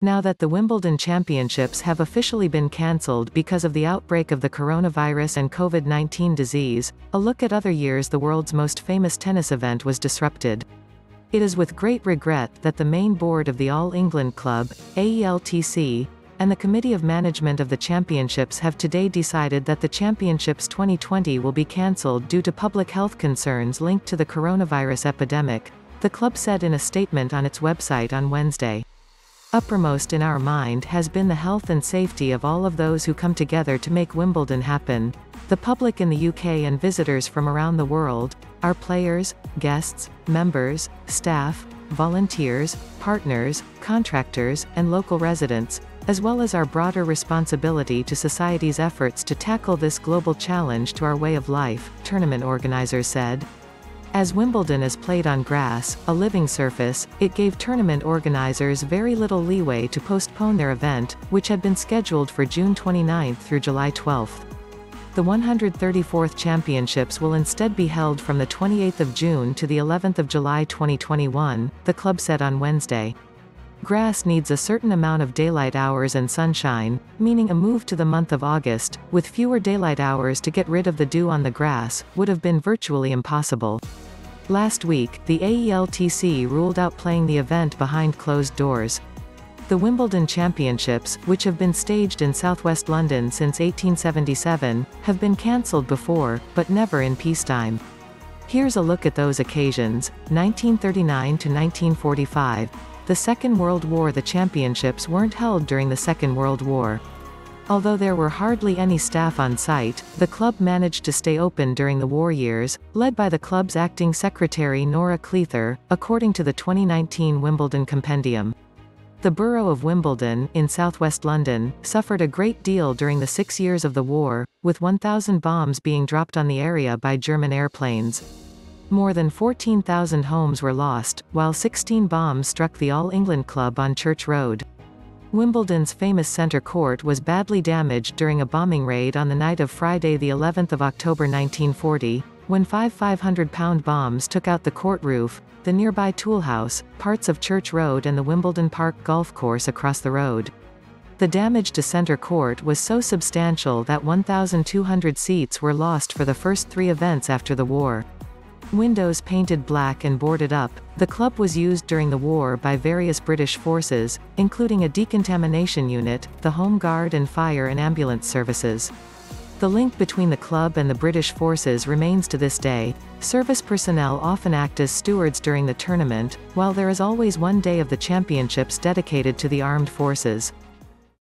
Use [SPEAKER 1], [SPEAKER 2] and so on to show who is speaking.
[SPEAKER 1] Now that the Wimbledon Championships have officially been cancelled because of the outbreak of the coronavirus and COVID-19 disease, a look at other years the world's most famous tennis event was disrupted. It is with great regret that the main board of the All England Club, AELTC, and the Committee of Management of the Championships have today decided that the Championships 2020 will be cancelled due to public health concerns linked to the coronavirus epidemic, the club said in a statement on its website on Wednesday. Uppermost in our mind has been the health and safety of all of those who come together to make Wimbledon happen, the public in the UK and visitors from around the world, our players, guests, members, staff, volunteers, partners, contractors, and local residents, as well as our broader responsibility to society's efforts to tackle this global challenge to our way of life, tournament organizers said. As Wimbledon is played on grass, a living surface, it gave tournament organizers very little leeway to postpone their event, which had been scheduled for June 29 through July 12. The 134th Championships will instead be held from the 28th of June to the 11th of July 2021, the club said on Wednesday. Grass needs a certain amount of daylight hours and sunshine, meaning a move to the month of August, with fewer daylight hours to get rid of the dew on the grass, would have been virtually impossible. Last week, the AELTC ruled out playing the event behind closed doors. The Wimbledon Championships, which have been staged in southwest London since 1877, have been cancelled before, but never in peacetime. Here's a look at those occasions. 1939 to 1945. The Second World War. The championships weren't held during the Second World War. Although there were hardly any staff on site, the club managed to stay open during the war years, led by the club's acting secretary Nora Cleather, according to the 2019 Wimbledon Compendium. The borough of Wimbledon, in southwest London, suffered a great deal during the 6 years of the war, with 1,000 bombs being dropped on the area by German airplanes. More than 14,000 homes were lost, while 16 bombs struck the All England Club on Church Road. Wimbledon's famous centre court was badly damaged during a bombing raid on the night of Friday the 11th of October 1940, when 500-pound bombs took out the court roof, the nearby Tool House, parts of Church Road and the Wimbledon Park golf course across the road. The damage to centre court was so substantial that 1,200 seats were lost for the first 3 events after the war. Windows painted black and boarded up, the club was used during the war by various British forces, including a decontamination unit, the Home Guard and fire and ambulance services. The link between the club and the British forces remains to this day. Service personnel often act as stewards during the tournament, while there is always one day of the championships dedicated to the armed forces.